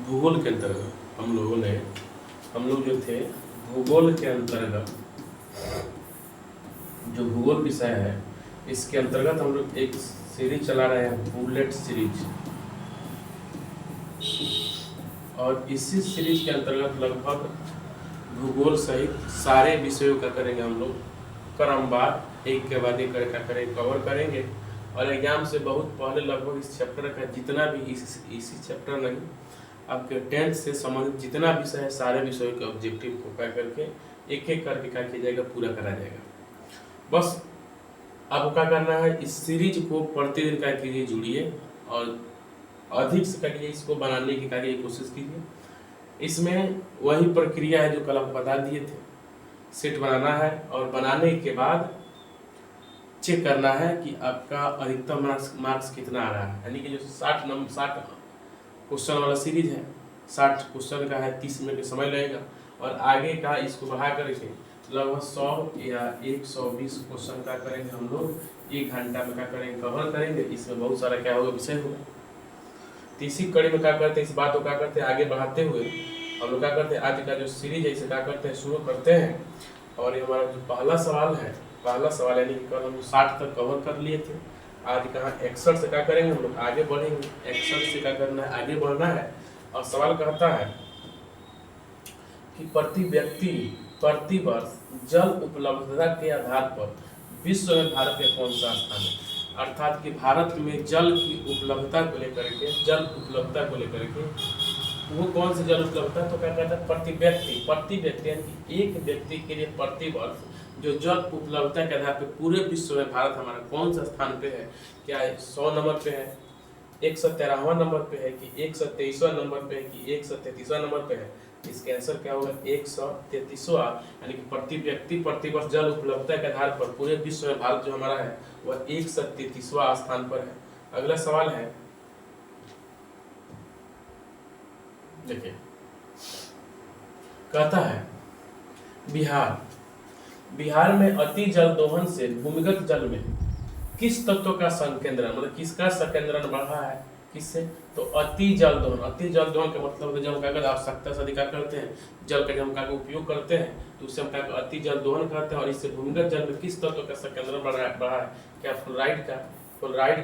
भूगोल के अंतर्गत हम लोग जो थे भूगोल के अंतर्गत जो भूगोल विषय है इसके अंतर्गत हम लोग एक सीरीज चला रहे हैं, बुलेट सीरीज। और इसी सीरीज के अंतर्गत लगभग भूगोल सहित सारे विषयों का करेंगे हम लोग क्रमवार, एक के बाद एक क्या करेंगे, कवर करेंगे। और एग्जाम से बहुत पहले लगभग इस चैप्टर का जितना भी इसी चैप्टर नहीं, आपके 10th से संबंधित जितना विषय है सारे विषयों के ऑब्जेक्टिव को क्या करके एक एक करके क्या किया जाएगा, पूरा करा जाएगा। बस आपको क्या करना है, इस सीरीज को प्रतिदिन क्या कीजिए, जुड़िए और अधिक से क्या कीजिए, इसको बनाने की क्या कोशिश कीजिए। इसमें वही प्रक्रिया है जो कल आपको बता दिए थे, सेट बनाना है और बनाने के बाद चेक करना है कि आपका अधिकतम मार्क्स कितना आ रहा है। यानी कि जो 60 क्वेश्चन वाला सीरीज है, 60 क्वेश्चन का है, 30 मिनट का समय लगेगा। और आगे का इसको बढ़ा करके लगभग 100 या 120 क्वेश्चन का करेंगे हम लोग, 1 घंटा में क्या करेंगे, कवर करेंगे। इसमें बहुत सारा क्या होगा, विषय होगा। तीसरी कड़ी में क्या करते हैं, इस बात को क्या करते हैं, आगे बढ़ाते हुए हम लोग क्या करते हैं, आज का जो सीरीज है इसे क्या करते हैं, शुरू करते हैं। और ये हमारा जो पहला सवाल यानी कि कल हम 60 तक कवर कर लिए थे, आज कहाँ 61 से क्या करेंगे हम लोग, आगे बढ़ेंगे। 61 से क्या करना है, आगे बढ़ना है। और सवाल कहता है कि प्रति व्यक्ति प्रति वर्ष जल उपलब्धता के आधार पर विश्व में भारत का कौन सा स्थान है। अर्थात कि भारत में जल की उपलब्धता को लेकर के वो कौन सी जल उपलब्धता, तो क्या कहता है, प्रति व्यक्ति यानी कि एक व्यक्ति के लिए प्रति वर्ष जो जल उपलब्धता के आधार पर पूरे विश्व में भारत हमारा कौन सा स्थान पे है। क्या 100 नंबर पे है, 113वां नंबर पे है कि 123वां नंबर पे है कि 133वां नंबर पे है। इसका आंसर क्या होगा, 133वां। यानी कि प्रति व्यक्ति प्रति वर्ष जल उपलब्धता के आधार पर पूरे विश्व में भारत जो हमारा है वह 133वां स्थान पर है। अगला सवाल है, देखिए कहता है बिहार में अति जल दोहन से भूमिगत जल में किस तत्व का संकेंद्रण, मतलब किसका संकेंद्रण बढ़ा है, किससे, तो अति जल दोहन का मतलब है जब हम क्या आवश्यकता से अधिक करते हैं जल का, जब हम क्या उपयोग करते हैं तो उससे हम क्या अति जल दोहन करते हैं। और इससे भूमिगत जल में किस तत्व का संकेंद्रण बढ़ा है, क्या फ्लोराइड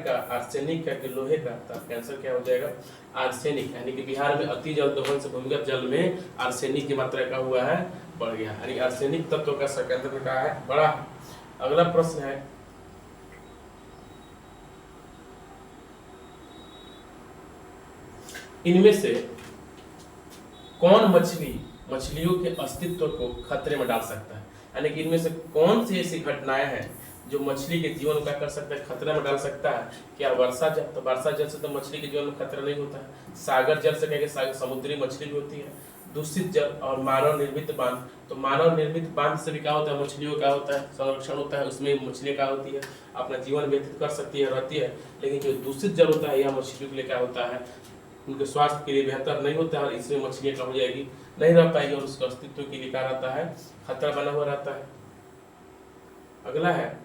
का, आर्सेनिक का, कि लोहे का। तो आपका आंसर क्या हो जाएगा, आर्सेनिक। यानी कि बिहार में अति जल दोहन से भूमिगत जल में आर्सेनिक की मात्रा का हुआ है, बढ़ गया। यानी आर्सेनिक तत्व का संकेंद्रण का है, बड़ा। अगला प्रश्न है, इनमें से कौन मछलियों के अस्तित्व को खतरे में डाल सकता है। यानी कि इनमें से कौन सी ऐसी घटनाएं हैं जो मछली के जीवन को क्या कर सकता है, खतरे में डाल सकता है। क्या वर्षा जल, तो वर्षा जल से तो मछली के जीवन में खतरा नहीं होता है। सागर जल से क्या, समुद्री मछली भी होती है। दूषित जल और मानव निर्मित बांध, तो मानव निर्मित बांध से भी क्या होता है, मछलियों का होता है संरक्षण होता है, उसमें मछलियाँ क्या होती है, अपना जीवन व्यतीत कर सकती है, रहती है। लेकिन जो दूषित जल होता है यह मछलियों के लिए क्या होता है, उनके स्वास्थ्य के लिए बेहतर नहीं होता है, और इसमें मछलियाँ क्या हो जाएगी, नहीं रह पाएगी, और उसके अस्तित्व के लिए क्या रहता है, खतरा बना हुआ रहता है। अगला है,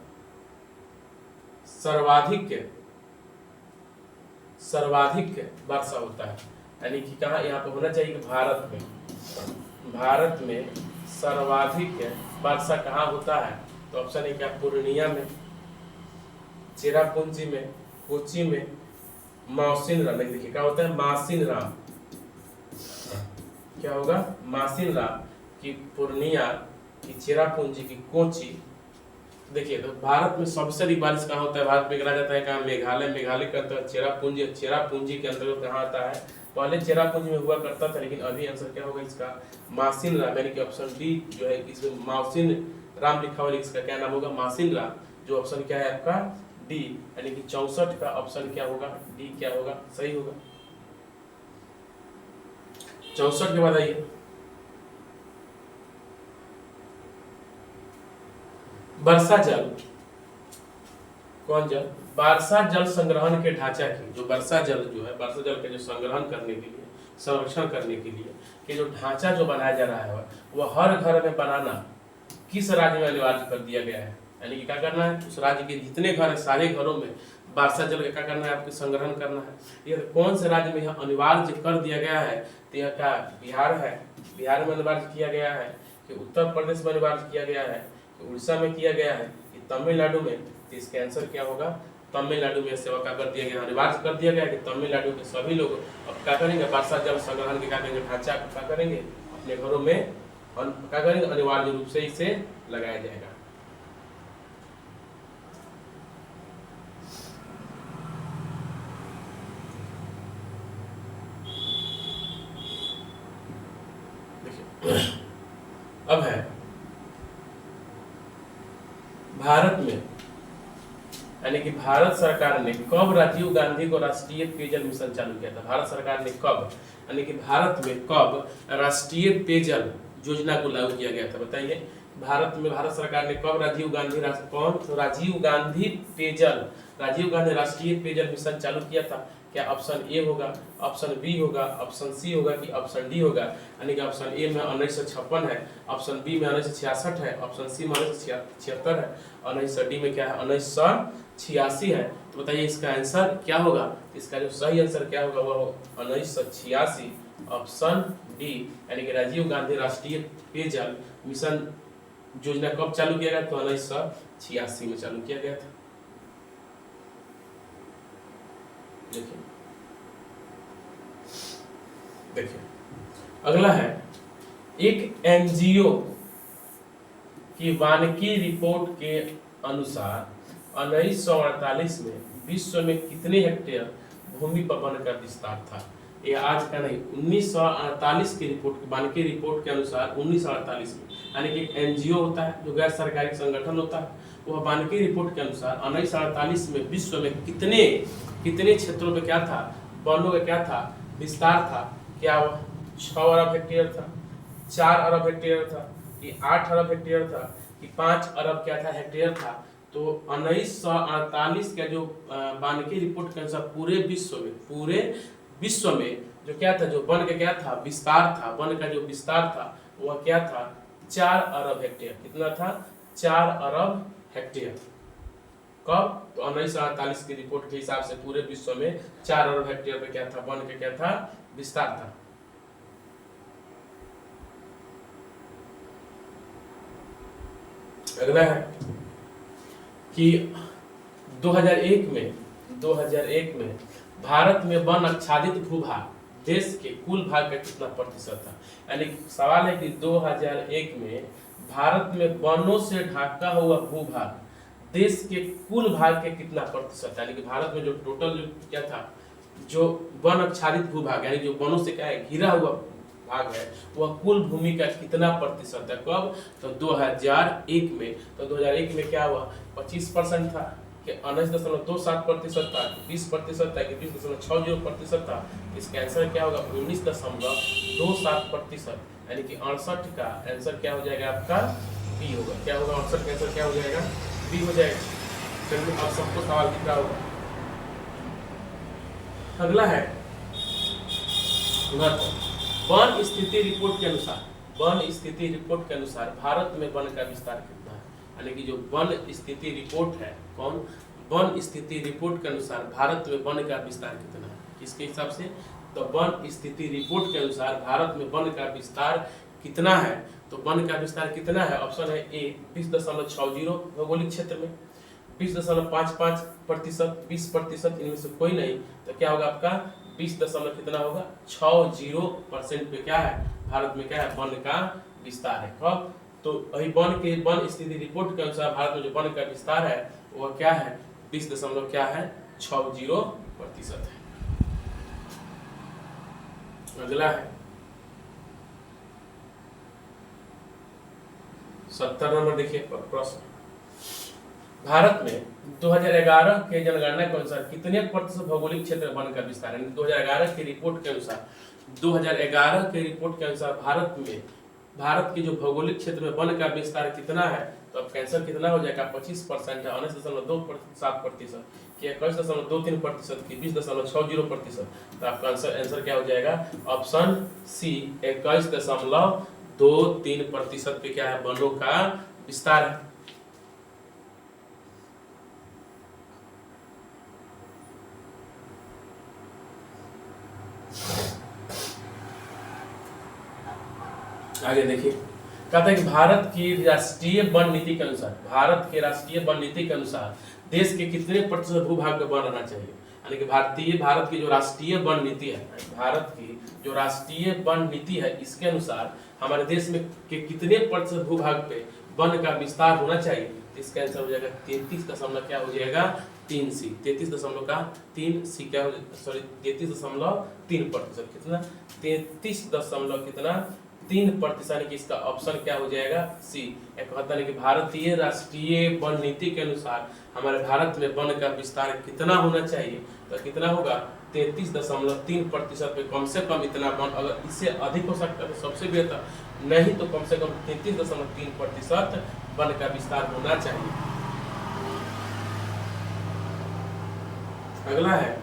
सर्वाधिक वर्षा होता है। यानी कि कहाँ, यहाँ पे होना चाहिए कि भारत में सर्वाधिक वर्षा कहाँ होता है। तो ऑप्शन है क्या, पूर्णिया में, चेरापूंजी में, कोची में, मासिनराम। देखिए क्या होता है, मासिनराम, क्या होगा, मासिनराम की पूर्णिया की, चेरापूंजी की, कोची। देखिए तो भारत में सबसे अधिक बारिश कहाँ होता है, भारत में गिना जाता है कहाँ, मेघालय करता है, चेरापूंजी के अंतर्गत कहाँ आता है, पहले चेरापूंजी में हुआ करता था, लेकिन अभी आंसर क्या होगा इसका, मासिनराम। यानी कि ऑप्शन डी जो है, इसमें मासिन राम लिखा हुआ, इसका क्या नाम होगा, मासिनराम। जो ऑप्शन क्या है आपका, डी। यानी कि 64 का ऑप्शन क्या होगा, डी क्या होगा, सही होगा। 64 के बाद आइए, वर्षा जल, कौन जल, वर्षा जल संग्रहण के ढांचा की, जो वर्षा जल के जो संग्रहण करने के लिए, संरक्षण करने के लिए कि जो ढांचा जो बनाया जा रहा है वह हर घर में बनाना किस राज्य में अनिवार्य कर दिया गया है। यानी कि क्या करना है, उस राज्य के जितने घर है सारे घरों में वर्षा जल का क्या करना है, आपको संग्रहण करना है। ये कौन से राज्य में यह अनिवार्य कर दिया गया है, तो यह क्या बिहार है, बिहार में अनिवार्य किया गया है, कि उत्तर प्रदेश में अनिवार्य किया गया है, कि उड़ीसा में किया गया है, कि तमिलनाडु में। तो इसका आंसर क्या होगा, तमिलनाडु में सेवा का कर दिया गया, अनिवार्य कर दिया गया कि तमिलनाडु के सभी लोग अब क्या करेंगे, वर्षा जल संग्रहण के क्या करेंगे, ढांचा क्या करेंगे अपने घरों में क्या करेंगे, अनिवार्य रूप से इसे लगाया जाएगा। अब है भारत में, यानी कि भारत सरकार ने कब राजीव गांधी को राष्ट्रीय पेयजल मिशन चालू किया था, भारत सरकार ने कब, यानी कि भारत में कब राष्ट्रीय पेयजल योजना को लागू किया गया था, बताइए। भारत में भारत सरकार ने कब राजीव गांधी कौन तो राजीव गांधी पेयजल, राजीव गांधी राष्ट्रीय पेयजल मिशन चालू किया था। क्या ऑप्शन ए होगा, ऑप्शन बी होगा, ऑप्शन सी होगा कि ऑप्शन डी होगा, यानी कि ऑप्शन ए में 1956 है, ऑप्शन बी में 1966 है, ऑप्शन सी में 1976 है, और 19 डी में क्या है 1986 है। तो बताइए इसका आंसर क्या होगा, इसका जो सही आंसर क्या होगा वो 1986 ऑप्शन डी, यानी कि राजीव गांधी राष्ट्रीय पेयजल मिशन योजना कब चालू किया गया, तो 1986 में चालू किया गया था। देखिए देखिए अगला है, एक एनजीओ की वानिकी रिपोर्ट के अनुसार 1948 में विश्व में कितने हेक्टेयर भूमि पर वन का विस्तार था। ये आज का नहीं, 1948 की रिपोर्ट, वानिकी रिपोर्ट के अनुसार 1948 में, यानी कि एक एनजीओ होता है जो गैर सरकारी संगठन होता है, वह वानिकी रिपोर्ट के अनुसार 1948 में विश्व में कितने क्षेत्रों में क्या था, वनों का क्या था विस्तार था। क्या 6 अरब हेक्टेयर था, 4 अरब हेक्टेयर था, कि 8 अरब हेक्टेयर था, कि 5 अरब क्या था हेक्टेयर था। तो 1948 का जो वानिकी रिपोर्ट के अनुसार पूरे विश्व में जो क्या था, जो वन का क्या था विस्तार था, वन का जो विस्तार था वह क्या था 4 अरब हेक्टेयर। कितना था, 4 अरब हेक्टेयर। कब, तो 1948 की रिपोर्ट के हिसाब से पूरे विश्व में 4 अरब हेक्टेयर पे क्या था, वन का क्या था विस्तार था। अगला है कि 2001 में भारत में वन आच्छादित भूभाग देश के कुल भाग का कितना प्रतिशत था। यानी सवाल है कि 2001 में भारत में वनों से ढका हुआ भूभाग देश के कुल भाग के कितना प्रतिशत, यानी कि भारत में जो टोटल जो क्या था, जो वन आच्छादित भूभाग यानी जो वनों से क्या है घिरा हुआ भाग है, वह कुल भूमि का कितना प्रतिशत है। कब, तो 2001 में। तो 2001 में क्या हुआ 25% था, कि 19.27% था, 20% था, कि 20.60% था। इसका आंसर क्या होगा 19.27%, यानी कि 68 का आंसर क्या हो जाएगा आपका बी होगा। क्या होगा 68 का आंसर क्या हो जाएगा बी हो जाएगा। चलिए अब सबको सवाल दिख रहा होगा। अगला है वन स्थिति रिपोर्ट के अनुसार, वन स्थिति रिपोर्ट के अनुसार भारत में वन का विस्तार कितना है। यानी कि जो वन स्थिति रिपोर्ट है, कौन, वन स्थिति रिपोर्ट के अनुसार भारत में वन का विस्तार कितना है, किसके हिसाब से, तो वन स्थिति रिपोर्ट के अनुसार भारत में वन का विस्तार कितना है। तो वन का विस्तार कितना है, ऑप्शन है ए 20.60 भौगोलिक क्षेत्र में, 20.55%, 20%, इनमें से कोई नहीं। तो क्या होगा आपका 20 दशमलव कितना होगा 60% पे क्या है भारत में क्या है वन का विस्तार है। कब, तो वही वन स्थिति रिपोर्ट के अनुसार भारत में जो वन का विस्तार है वह क्या है 20 दशमलव क्या है 60% है। अगला है 70 नंबर, देखिए प्रश्न। भारत में 2011 के जनगणना के अनुसार कितने प्रतिशत भौगोलिक क्षेत्र वन का विस्तार है। 2011 की रिपोर्ट के अनुसार, 2011 के रिपोर्ट के अनुसार भारत के जो भौगोलिक क्षेत्र में वन का विस्तार कितना है, तो अब कैंसर कितना हो जाएगा 25% है, 19.27%, कि 21.23%, की 20.60%। तो आपका आंसर क्या हो जाएगा ऑप्शन सी 21.23% पे क्या है वनों का विस्तार है। आगे देखिए, कहता है कि भारत की राष्ट्रीय वन नीति के अनुसार, भारत के राष्ट्रीय वन नीति के अनुसार देश के कितने प्रतिशत भूभाग पे वन रहना चाहिए। यानी कि भारत की जो राष्ट्रीय वन नीति है, भारत की जो राष्ट्रीय वन नीति है, इसके अनुसार हमारे देश में के कितने प्रतिशत भूभाग पे वन का विस्तार होना चाहिए। इसका आंसर हो जाएगा 33 क्या हो जाएगा 3C, 33.3C क्या हो, सॉरी 33.3%, कितना 33.3%, यानी कि इसका ऑप्शन क्या हो जाएगा सी। कहता है कि भारतीय राष्ट्रीय वन नीति के अनुसार हमारे भारत में वन का विस्तार कितना होना चाहिए, तो कितना होगा 33.3% पे कम से कम इतना वन, अगर इससे अधिक हो सकता है तो सबसे बेहतर, नहीं तो कम से कम 33.3% वन का विस्तार होना चाहिए। अगला है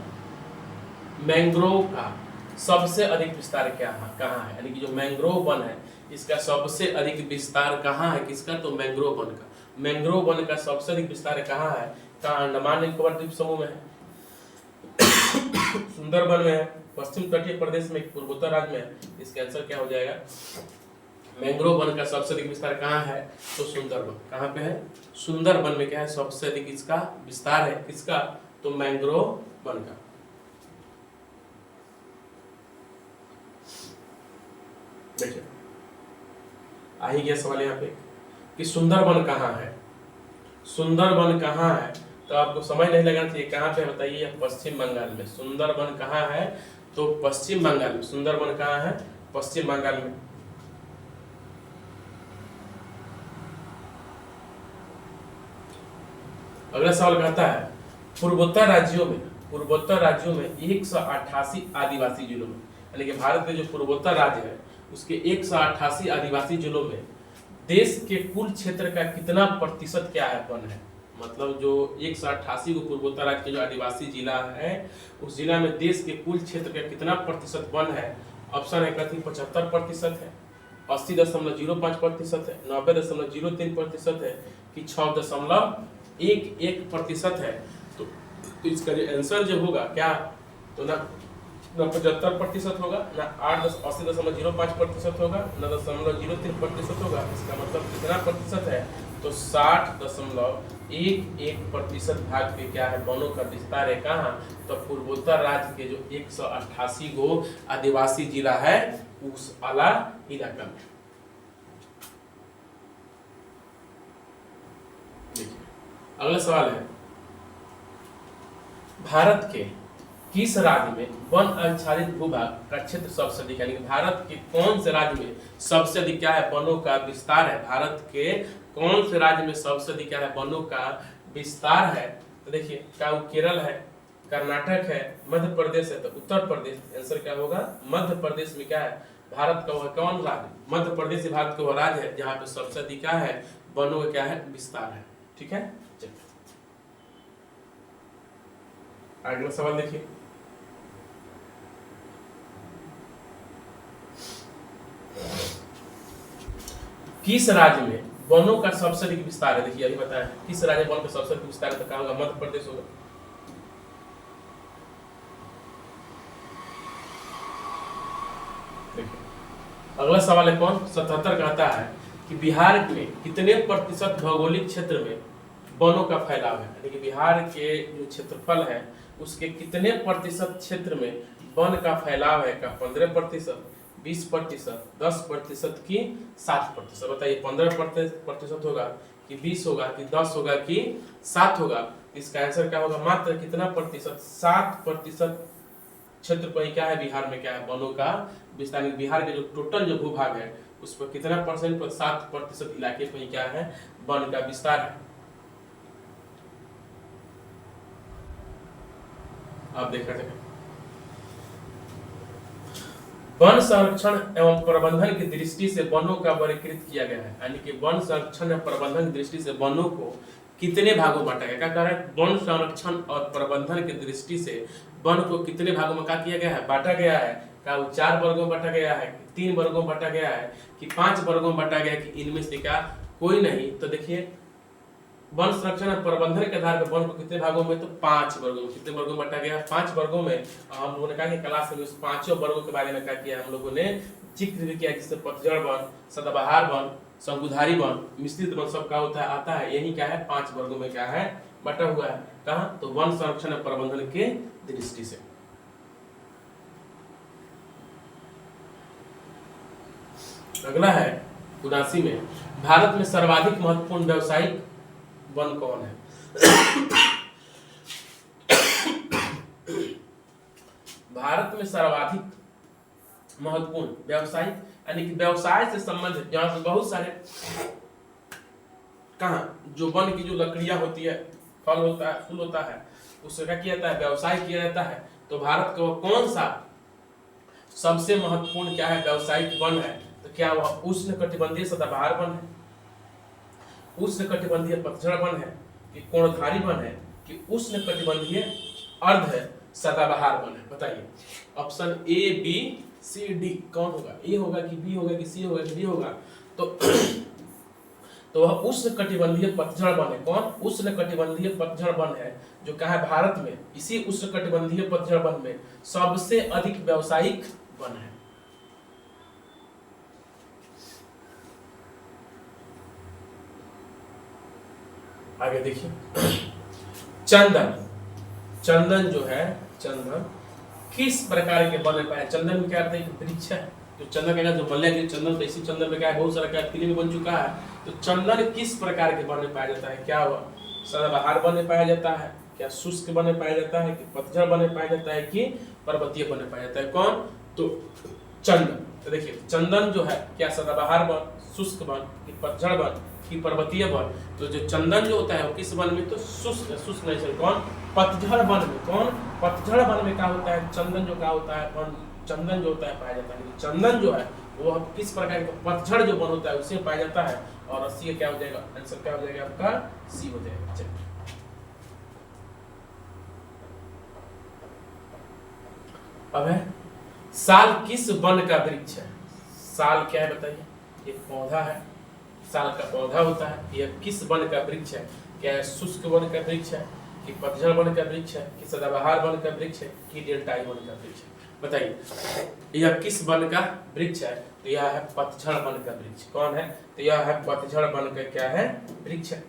मैंग्रोव का सबसे अधिक विस्तार कहाँ है, यानी कि जो मैंग्रोव वन है इसका सबसे अधिक विस्तार कहाँ है, किसका, तो मैंग्रोव वन का। मैंग्रोव वन का सबसे अधिक विस्तार कहाँ है, कहाँ, अंडमान निकोबार द्वीप समूह में है, सुंदरबन में है, पश्चिम तटीय प्रदेश में, पूर्वोत्तर राज्य में है। इसका आंसर क्या हो जाएगा, मैंग्रोव वन का सबसे अधिक विस्तार कहाँ है, तो सुंदरबन। कहाँ पे है, सुंदरबन में क्या है सबसे अधिक इसका विस्तार है, किसका, तो मैंग्रोव वन का। देखिए आ ही गया सवाल यहाँ पे कि सुंदरबन कहाँ है, सुंदरबन कहाँ है, तो आपको समझ नहीं लगना चाहिए कहाँ पे बताइए, पश्चिम बंगाल में। सुंदरबन कहाँ है, तो पश्चिम बंगाल में। सुंदरबन कहाँ है, पश्चिम बंगाल में। अगला सवाल कहता है पूर्वोत्तर राज्यों में 188 आदिवासी जिलों में, यानी कि भारत के जो पूर्वोत्तर राज्य है उसके 188 आदिवासी जिलों में देश के कुल क्षेत्र का कितना प्रतिशत क्या है, वन है। मतलब जो 188 को पूर्वोत्तर राज्य के जो आदिवासी जिला है उस जिला में देश के कुल क्षेत्र का कितना प्रतिशत वन है। ऑप्शन है कथी 75% है, 80.05% है, 90.03% है कि 6.11% है। तो इसका जो आंसर जो होगा क्या, तो ना 75% होगा, ना 80.05% होगा, ना 0.03% होगा। इसका मतलब कितना प्रतिशत है, तो 60.11% भाग पे क्या है वनों का विस्तार है। कहाँ, तो पूर्वोत्तर राज्य के जो 188 गो आदिवासी जिला है उस वाला इलाका में। देखिए अगला सवाल है भारत के किस राज्य में वन आच्छादित भूभाग का क्षेत्र सबसे अधिक, यानी कि भारत के कौन से राज्य में सबसे अधिक क्या है वनों का विस्तार है। भारत के कौन से राज्य में सबसे अधिक क्या है वनों का विस्तार है, तो देखिए क्या वो केरल है, कर्नाटक है, मध्य प्रदेश है, तो उत्तर प्रदेश। आंसर क्या होगा, मध्य प्रदेश में क्या है भारत का वह कौन राज्य, मध्य प्रदेश भारत का वह राज्य है जहाँ पे सबसे अधिक क्या है वनों का क्या है विस्तार है। ठीक है, चलिए अगला सवाल देखिए किस राज्य में वनों का सबसे अधिक विस्तार है। देखिए अभी बताया किस राज्य में वन का सबसे अधिक विस्तार है, तो क्या होगा मध्य प्रदेश होगा। देखिए अगला सवाल है कौन 77 कहता है कि बिहार में कितने प्रतिशत भौगोलिक क्षेत्र में वनों का फैलाव है, यानी कि बिहार के जो क्षेत्रफल है उसके कितने प्रतिशत क्षेत्र में वन का फैलाव है। का 15%, 20%, 10% की 60%। बताइए 15% होगा कि 20 होगा कि 10 होगा कि 7 होगा। इसका आंसर क्या होगा, मात्र कितना प्रतिशत, 7% क्षेत्र पर क्या है बिहार में क्या है वनों का विस्तार। बिहार के जो टोटल जो भूभाग है उस पर कितना परसेंट पर 7% इलाके पर क्या है वन का विस्तार है। आप देख रहे हैं वन संरक्षण एवं प्रबंधन की दृष्टि से वनों का वर्गीकृत किया गया है, यानी कि वन संरक्षण एवं प्रबंधन की दृष्टि से वनों को कितने भागों में बांटा गया। क्या कह रहा है, वन संरक्षण और प्रबंधन की दृष्टि से वन को कितने भागों में क्या किया गया है, बांटा गया है। क्या 4 वर्गों में बांटा गया है, 3 वर्गों में बांटा गया है कि 5 वर्गों में बांटा गया है कि इनमें से क्या कोई नहीं। तो देखिए वन संरक्षण और प्रबंधन के आधार पर वन को कितने भागों में, तो 5 वर्गों में। कितने वर्गों में बांटा गया, 5 वर्गों में। हम लोगों ने कहा कि क्लास में उस 5 वर्गों के बारे में क्या किया हम लोगों ने, जिक्र भी किया, जिससे पतझड़ वन, सदाबहार वन, शंकुधारी वन, मिश्रित वन सब का होता है, आता है। यही क्या है, 5 वर्गों में क्या है, बटा हुआ है। कहाँ, तो वन संरक्षण और प्रबंधन के दृष्टि से। अगला है 79 में, भारत में सर्वाधिक महत्वपूर्ण व्यावसायिक वन कौन है? भारत में सर्वाधिक महत्वपूर्ण व्यावसायिक, यानी कि व्यवसाय से संबंधित, जहां से बहुत सारे कहा जो वन की जो लकड़ियां होती है, फल होता है, फूल होता है, उससे क्या किया जाता है, व्यवसाय किया जाता है। तो भारत का कौन सा सबसे महत्वपूर्ण क्या है, व्यावसायिक वन है? तो क्या वह उष्णकटिबंधीय सदाबहार वन है, उष्णकटिबंधीय पतझड़ वन है, कि कोणधारी वन है, कि उष्णकटिबंधीय अर्ध सदाबहार वन है? बताइए। Option A, B, C, D कौन होगा? ए होगा कि बी होगा कि सी होगा कि डी होगा? तो वह उष्णकटिबंधीय पतझड़ वन है। कौन? उष्णकटिबंधीय पतझड़ वन है, जो कहा है भारत में इसी उष्णकटिबंधीय पतझड़ वन में सबसे अधिक व्यावसायिक वन है। आगे देखिए, चंदन, चंदन जो है, चंदन किस प्रकार के वन में पाया? चंदन में क्या कहते हैं, वृक्ष है। जो चंदन का जो मल्य के चंदन, तो इसी चंदन में क्या है, बहुत सारा क्या फिल्म बन चुका है। तो चंदन किस प्रकार के वन में पाया जाता है? क्या वह सदाबहार वन में पाया जाता है, क्या शुष्क वन में पाया जाता है, कि पतझड़ वन में पाया जाता है, कि पर्वतीय वन में पाया जाता है? कौन? तो चंदन। तो देखिए, चंदन जो है क्या सदाबहार वन, शुष्क वन, कि पतझड़ वन, कि पर्वतीय वन? तो जो चंदन जो होता है वो किस वन में, तो शुष्क, शुष्क नहीं सर, कौन? पतझड़ वन में। कौन? पतझड़ वन में क्या होता है, चंदन जो क्या होता है, वन चंदन जो होता है पाया जाता है। चंदन जो है वो किस प्रकार का, पतझड़ जो वन होता है उसे पाया जाता है। और सी क्या हो जाएगा, आंसर क्या हो जाएगा आपका, सी हो जाएगा। चलिए, अब है साल किस वन का वृक्ष है? साल क्या है बताइए? एक पौधा है, साल का पौधा होता है। यह किस वन का वृक्ष है? क्या शुष्क वन का वृक्ष है, कि पतझड़ वन का वृक्ष है, कि सदाबहार वन का वृक्ष है, कि डेल्टाई वन का वृक्ष है? बताइए, यह किस वन का वृक्ष है? तो यह है पतझड़ वन का वृक्ष। कौन है? तो यह है पतझड़ वन का क्या है, वृक्ष है।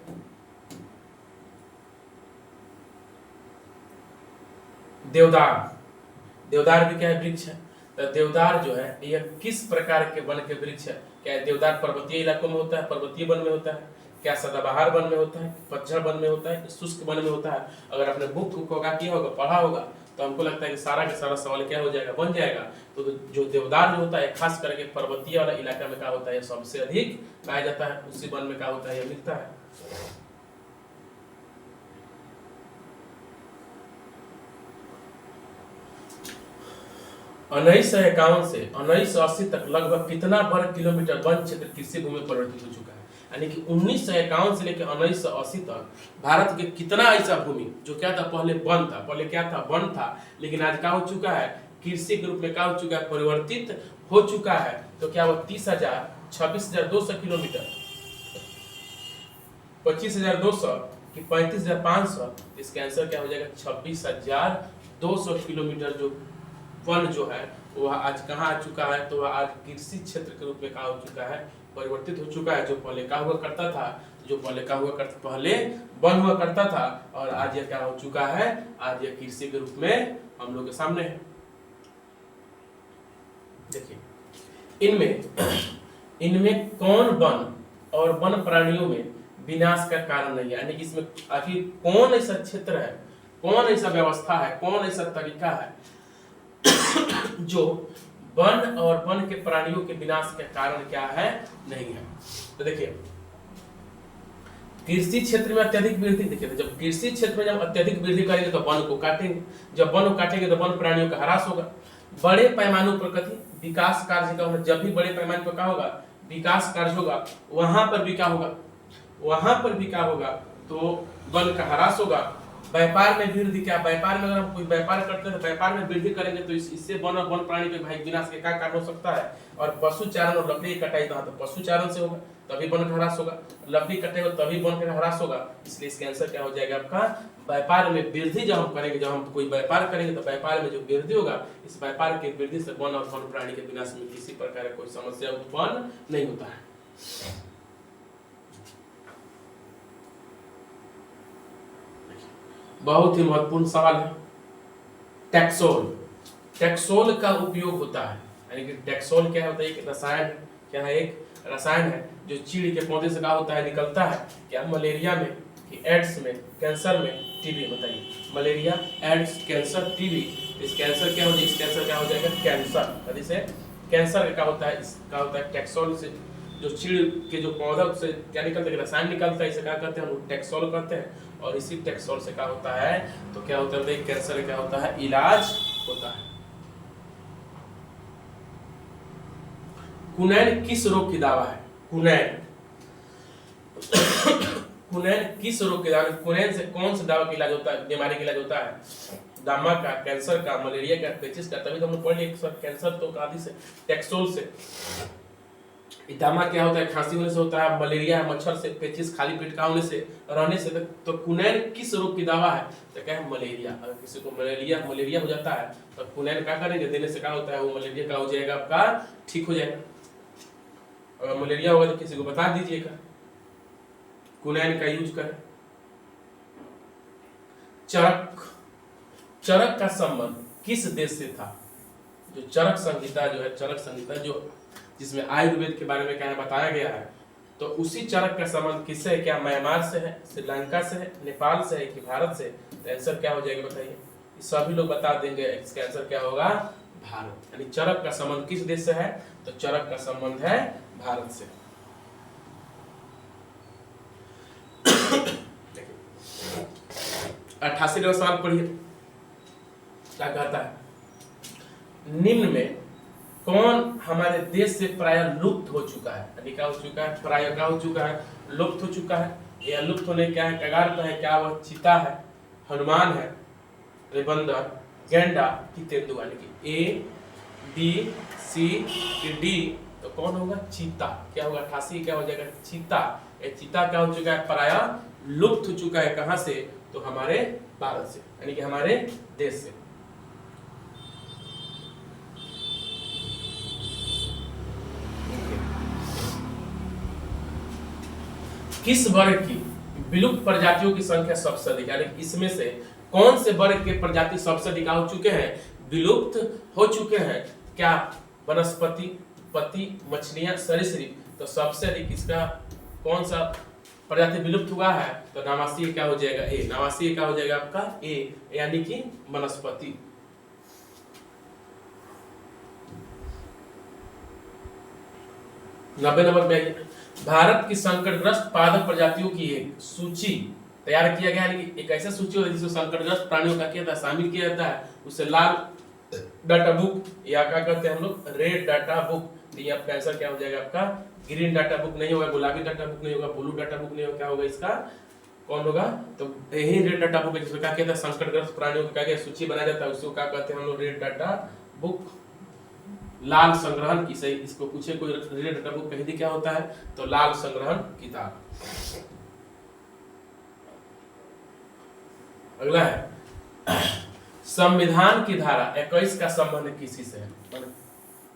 देवदार, देवदार भी क्या है, वृक्ष है। तो देवदार जो है यह किस प्रकार के वन के वृक्ष है? क्या देवदार पर्वतीय इलाकों में होता है, पर्वतीय वन में होता है, क्या सदाबहार वन में होता है, पतझड़ वन में होता है, शुष्क वन में होता है? अगर आपने बुक को क्या किया होगा, पढ़ा होगा, तो हमको लगता है कि सारा का सारा सवाल क्या हो जाएगा, बन जाएगा। तो जो देवदार जो होता है खास करके पर्वतीय वाला इलाका में क्या होता है, सबसे अधिक पाया जाता है। उसी वन में क्या होता है, यह मिलता है। उन्नीस से 1980 तक लगभग कितना वर्ग किलोमीटर वन क्षेत्र कृषि भूमि परिवर्तित हो चुका है? यानी कि 1951 से लेकर 1980 तक भारत के कितना ऐसा भूमि जो क्या था, पहले वन था, पहले क्या था, वन था, लेकिन आज क्या हो चुका है, कृषि के रूप में क्या हो चुका है, परिवर्तित हो चुका है। तो क्या वो 30,000, 26,200 किलोमीटर, 25,200 कि 35,500? इसका आंसर क्या हो जाएगा, 26,200 किलोमीटर जो वन जो है वह आज कहाँ आ चुका है, तो वह आज कृषि क्षेत्र के रूप में कहाँ हो चुका है, परिवर्तित हो चुका है। जो पहले क्या हुआ करता था, जो पहले क्या हुआ करता, पहले वन हुआ करता था, और आज यह क्या हो चुका है, आज यह कृषि के रूप में हम लोग के सामने है। देखिए, इनमें कौन वन और वन प्राणियों में विनाश का कारण नहीं है? यानी कि इसमें आखिर कौन ऐसा क्षेत्र है, कौन ऐसा व्यवस्था है, कौन ऐसा तरीका है जो वन और वन के प्राणियों के विनाश के कारण क्या है, नहीं है? तो देखिए, कृषि क्षेत्र में अत्यधिक वृद्धि, देखिए जब कृषि क्षेत्र में जब अत्यधिक वृद्धि करेंगे तो वन को काटेंगे, जब वन को काटेंगे तो वन प्राणियों का ह्रास होगा। बड़े पैमानों पर कथी विकास कार्य का होना, जब भी बड़े पैमाने पर क्या होगा, विकास कार्य होगा, वहां पर भी क्या होगा, वहां पर भी क्या होगा, तो वन का ह्रास होगा। व्यापार में वृद्धि क्या, व्यापार में अगर हम कोई व्यापार करते हैं तो व्यापार में वृद्धि करेंगे तो इससे वन और वन प्राणी पे भाई विनाश के क्या कारण हो सकता है। और पशु चारण और लकड़ी की कटाई तो पशु चारण से होगा तभी वन का ह्रास होगा, लकड़ी कटेगा तभी वन का ह्रास होगा। इसलिए इसका आंसर क्या हो जाएगा आपका, व्यापार में वृद्धि जब हम करेंगे, जब हम कोई व्यापार करेंगे तो व्यापार में जो वृद्धि होगा, इस व्यापार की वृद्धि से वन और वन प्राणी के विनाश में किसी प्रकार का कोई समस्या उत्पन्न नहीं होता है। बहुत ही महत्वपूर्ण सवाल है, टैक्सोल। टैक्सोल का उपयोग होता है, यानी कि टैक्सोल क्या होता है, एक रसायन है। क्या है, एक रसायन है जो चीड़ के पौधे से क्या होता है, निकलता है। क्या मलेरिया में, कि एड्स में, कैंसर में, टीबी, बताइए मलेरिया, एड्स, कैंसर, टीबी। इस कैंसर क्या हो जाएगा, इस कैंसर क्या हो जाएगा, कैंसर। जैसे कैंसर क्या होता है, इसका होता है टैक्सोल से, जो चीड़ के जो पौधा से क्या निकलता है, रसायन निकलता है, इसे क्या कहते हैं हम लोग, टैक्सोल कहते हैं। और इसी टैक्सोल से क्या होता है, तो क्या होता है, कैंसर क्या होता है, इलाज होता है। कुनैन किस रोग की दवा है, कुनैन कुनैन किस रोग की दवा, कुनैन से कौन सी दवा का इलाज होता है, बीमारी का इलाज होता है, दामा का, कैंसर का, मलेरिया का, पेचिस का। तभी तो हम लोग पढ़ लिए सर कैंसर तो आदि से टैक्सोल से। दामा क्या होता है, खांसी होने से होता है, मलेरिया मच्छर से, पेचिस खाली पेट का होने से, रहने से। तो कुनैन किस रोग की दवा है, तो क्या है, मलेरिया। अगर किसी को मलेरिया हो जाता है तो कुनैन क्या करेंगे, देने से क्या होता है, वो मलेरिया का हो जाएगा आपका, ठीक हो जाएगा। अगर मलेरिया होगा तो किसी को बता दीजिएगा, कुनैन का यूज करें। चरक, चरक का संबंध किस देश से था, जो चरक संहिता जो है, चरक संहिता जो जिसमें आयुर्वेद के बारे में क्या है बताया गया है, तो उसी चरक का संबंध किससे है, क्या म्यांमार से है, श्रीलंका से है, नेपाल से है कि भारत से। तो आंसर क्या हो जाएगा बताइए, सभी लोग बता देंगे, इसका आंसर क्या होगा, भारत। यानी चरक का संबंध किस देश से है, तो चरक का संबंध है भारत से। 88वां सवाल पढ़िए, क्या कहता है, निम्न में कौन हमारे देश से प्राय लुप्त हो चुका है, यानी क्या हो चुका है, प्राय क्या हो चुका है, लुप्त हो चुका है, या लुप्त होने क्या है, कगार पर है, क्या वह चीता है, हनुमान है, रिबंदर, गैंडा कि तेंदुआ। यानी कि ए, बी, सी कि डी, तो कौन होगा, चीता। क्या होगा, 88 क्या हो जाएगा, चीता। ये चीता क्या हो चुका है, प्राय लुप्त हो चुका है, कहां से, तो हमारे भारत से, यानी कि हमारे देश से। किस वर्ग की विलुप्त प्रजातियों की संख्या सबसे अधिक, यानी इसमें से कौन से वर्ग के प्रजाति सबसे अधिक हो चुके हैं, विलुप्त हो चुके हैं। क्या वनस्पति, पत्ती, मछलियां, सरीसृप। तो सबसे अधिक इसका कौन सा प्रजाति विलुप्त हुआ है, तो नवासी क्या हो जाएगा, ए। नवासी क्या हो जाएगा आपका, ए, यानी कि वनस्पति। नब्बे नंबर में भारत की संकटग्रस्त पादप प्रजातियों की एक सूची तैयार किया गया, यानी कि एक ऐसा सूची होता है जिसमें संकटग्रस्त प्राणियों का क्या शामिल किया जाता है, उसे लाल डाटा बुक या क्या कहते हैं हम लोग, रेड डाटा बुक। तो ये आपका आंसर क्या हो जाएगा आपका, ग्रीन डाटा बुक नहीं होगा, गुलाबी डाटा बुक नहीं होगा, ब्लू डाटा बुक नहीं होगा, क्या होगा इसका, कौन होगा, तो यही रेड डाटा बुक है, जिसमें क्या कहते हैं संकटग्रस्त प्राणियों की क्या सूची बनाया जाता है, उसको क्या कहते हैं हम लोग, रेड डाटा बुक। लाल संग्रहण की, सही, इसको पूछे कोई रेड डाटा बुक कह दी क्या होता है, तो लाल संग्रहण किताब। अगला है संविधान की धारा 21 का संबंध किसी से है,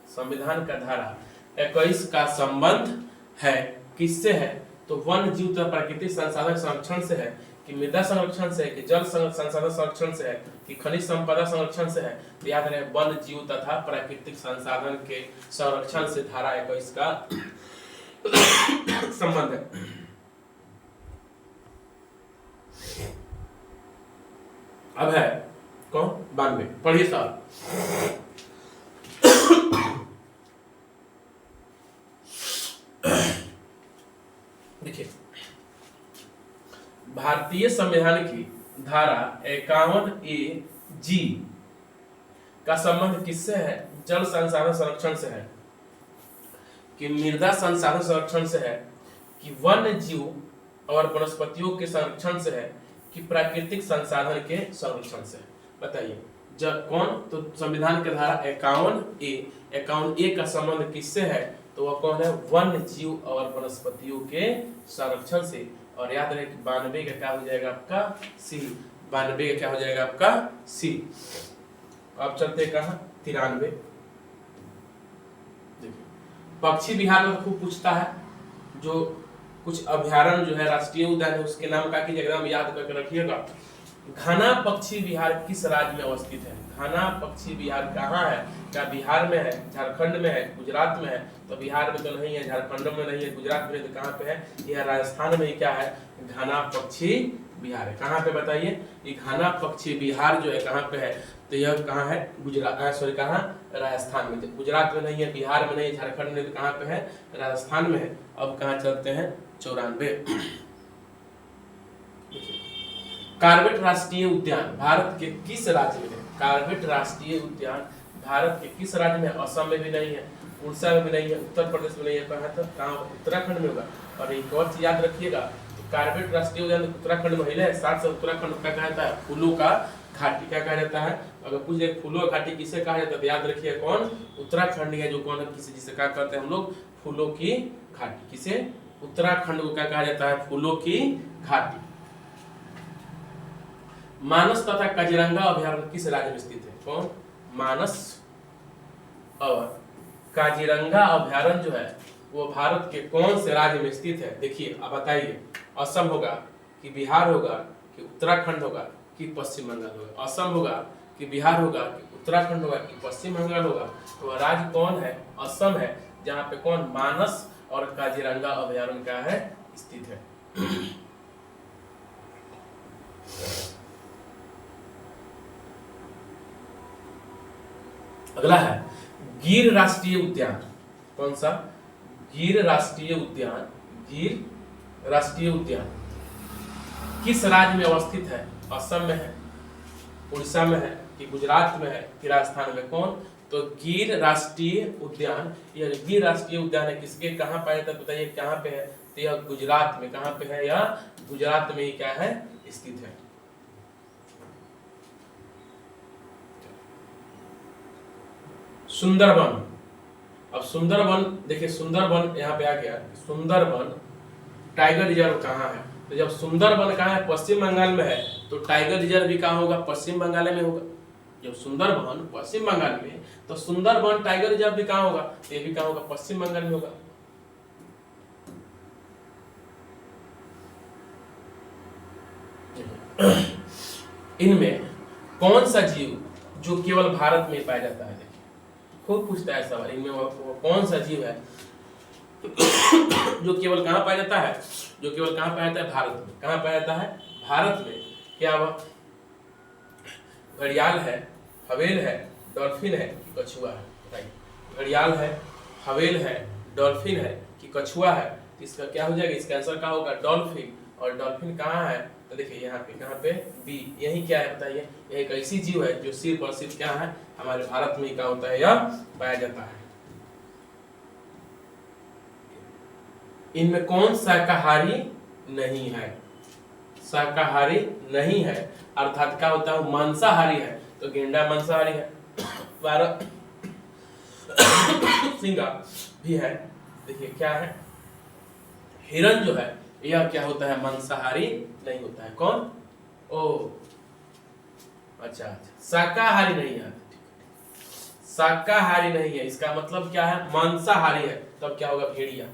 संविधान का धारा 21 का संबंध है किससे है, तो वन जीव तथा प्राकृतिक संसाधन संरक्षण से है, कि मृदा संरक्षण से है, कि जल संसाधन संरक्षण से है, कि खनिज संपदा संरक्षण से है। तो याद रहे वन जीव तथा प्राकृतिक संसाधन के संरक्षण से धारा 21 का संबंध है। अब है कौन, 92, पढ़िए साहब। देखिए भारतीय संविधान की धारा 51A(G) का संबंध किससे है, जल संसाधन संरक्षण से है, कि मृदा संसाधन संरक्षण से है, कि वन्य जीव और वनस्पतियों के संरक्षण से है, कि प्राकृतिक संसाधन के संरक्षण से। बताइए जब कौन, तो संविधान के धारा 51A का संबंध किससे है, तो वह कौन है, वन्य जीव और वनस्पतियों के संरक्षण से। और याद रहे कि 92 का क्या हो जाएगा आपका सी, 92 का क्या हो जाएगा आपका सी। अब चलते कहा 93। देखिए पक्षी विहार में खूब पूछता है, जो कुछ अभ्यारण्य जो है राष्ट्रीय उद्यान है उसके नाम का की एकदम याद करके रखिएगा। घना पक्षी विहार किस राज्य में अवस्थित है, घना पक्षी विहार कहाँ है, क्या बिहार में है, झारखंड में है, गुजरात में है, तो बिहार में तो नहीं है, झारखंड में नहीं है, गुजरात में तो कहाँ पे है, यह राजस्थान में ही क्या है, घना पक्षी विहार है। कहाँ पे बताइए, ये घना पक्षी विहार जो है कहाँ पे है, तो यह कहाँ है, गुजरात, सॉरी कहाँ, राजस्थान में। गुजरात में नहीं है, बिहार में नहीं है, झारखंड में, तो कहाँ पे है, राजस्थान में है। अब कहाँ चलते हैं 94। कार्बेट राष्ट्रीय उद्यान भारत के किस राज्य में है, कार्बेट राष्ट्रीय उद्यान भारत के किस राज्य में है, असम में भी नहीं है, उड़ीसा में भी नहीं है, उत्तर प्रदेश में नहीं है, कहाँ था, कहाँ, उत्तराखंड में होगा। और एक और चीज याद रखिएगा, तो कार्बेट राष्ट्रीय उद्यान उत्तराखंड में है, साथ से उत्तराखंड का कहा जाता है फूलों का घाटी, क्या कहा जाता है, अगर पूछ ले फूलों का घाटी किसे कहा जाता है, तो याद रखिए कौन, उत्तराखंड है, जो कौन है, किसे जिसे क्या करते हैं हम लोग, फूलों की घाटी, किसे, उत्तराखंड को क्या कहा जाता है, फूलों की घाटी। मानस तथा काजीरंगा अभयारण्य किस राज्य में स्थित है, कौन, मानस और काजीरंगा अभयारण्य जो है वो भारत के कौन से राज्य में स्थित है। देखिए अब बताइए, असम होगा कि बिहार होगा कि उत्तराखंड होगा कि पश्चिम बंगाल होगा, असम होगा कि बिहार होगा कि उत्तराखंड होगा कि पश्चिम बंगाल होगा, तो वह राज्य कौन है, असम है, जहाँ पे कौन, मानस और काजीरंगा अभयारण्य क्या है, स्थित है। अगला है गिर राष्ट्रीय उद्यान, कौन सा, गिर राष्ट्रीय उद्यान, गिर राष्ट्रीय उद्यान किस राज्य में अवस्थित है, असम में है, उड़ीसा में है कि गुजरात में है कि राजस्थान में, कौन, तो गिर राष्ट्रीय उद्यान, यह गिर राष्ट्रीय उद्यान है किसके, कहाँ पाया जाता है, बताइए कहाँ पे है, तो यह गुजरात में, कहाँ पे है, यह गुजरात में ही क्या है, स्थित है। सुंदरबन, अब सुंदरबन देखिए, सुंदरबन यहाँ पे आ गया, सुंदरबन टाइगर रिजर्व कहाँ है, तो जब सुंदरबन कहाँ है, पश्चिम बंगाल में है, तो टाइगर रिजर्व भी कहाँ होगा, पश्चिम बंगाल में होगा। जब सुंदरबन पश्चिम बंगाल में, तो सुंदरबन टाइगर रिजर्व भी कहाँ होगा, तो ये भी कहाँ होगा, पश्चिम बंगाल में होगा। इनमें कौन सा जीव जो केवल भारत में पाया जाता है, खूब पूछता है सवाल, इनमें वो कौन सा जीव है जो केवल कहाँ पाया जाता है, जो केवल कहाँ पाया जाता है, भारत में, कहाँ पाया जाता है, भारत में, क्या वह घड़ियाल है, हवेल है, डॉल्फिन है कि कछुआ है, बताइए, घड़ियाल है, हवेल है, डॉल्फिन है कि कछुआ है, तो इसका क्या हो जाएगा, इसका आंसर क्या होगा, डॉल्फिन। और डॉल्फिन कहाँ है, तो देखिए यहाँ पे, कहाँ पे, बी, यही क्या है बताइए, यह एक ऐसी जीव है जो सिर्फ और सिर्फ क्या है, हमारे भारत में क्या होता है, यह पाया जाता है। इनमें कौन शाकाहारी नहीं है, शाकाहारी नहीं है, अर्थात क्या होता है, मांसाहारी है, तो गेंडा मांसाहारी है, सिंगा भी है, देखिए क्या है, हिरन जो है यह क्या होता है, मांसाहारी नहीं होता है, कौन, ओ अच्छा, शाकाहारी नहीं है, शाकाहारी नहीं है, इसका मतलब क्या है, मांसाहारी है, तब क्या होगा, भेड़िया,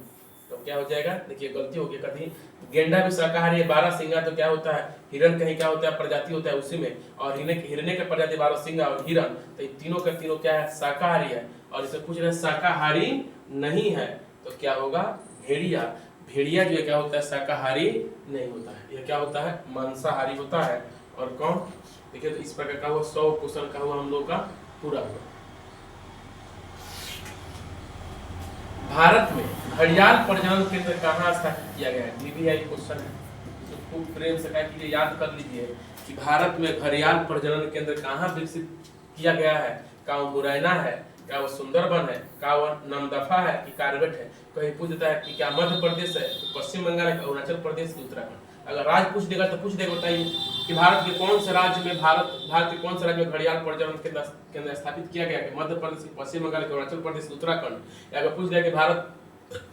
तो क्या हो जाएगा, देखिए गलती हो गई, कभी गेंडा भी शाकाहारी है, 12 सिंगा, तो क्या होता है, हिरन कहीं क्या होता है, प्रजाति होता है उसी में, और हिरने के प्रजाति 12 सिंगा और हिरन, तो तीनों के तीनों क्या है, शाकाहारी है। और इसे पूछ रहे शाकाहारी नहीं है, तो क्या होगा, भेड़िया, भेड़िया जो क्या होता है, शाकाहारी नहीं होता है, यह क्या होता है, मांसाहारी होता है। और कौन, देखिए तो इस प्रकार का हुआ 100 क्वेश्चन का हुआ हम लोग का पूरा हुआ। भारत में घड़ियाल प्रजनन केंद्र कहाँ स्थापित किया गया है, डीबीआई क्वेश्चन है, इसको प्रेम से क्या कीजिए, याद कर लीजिए कि भारत में घड़ियाल प्रजनन केंद्र कहाँ विकसित किया गया है, क्या वो मुरैना है, क्या वो सुंदरबन है, क्या वो नामदफा है कि कार्बेट है। कहीं पूछ देता है कि क्या मध्य प्रदेश है, तो पश्चिम बंगाल है, अरुणाचल प्रदेश की उत्तराखंड। अगर राज्य पूछ देगा तो पूछ देगा, बताइए कि भारत के कौन से राज्य में भारत के कौन से राज्य में घड़ियाल प्रजनन केंद्र स्थापित किया गया है? मध्य प्रदेश, पश्चिम बंगाल, अरुणाचल प्रदेश, उत्तराखंड। या अगर पूछ दिया कि भारत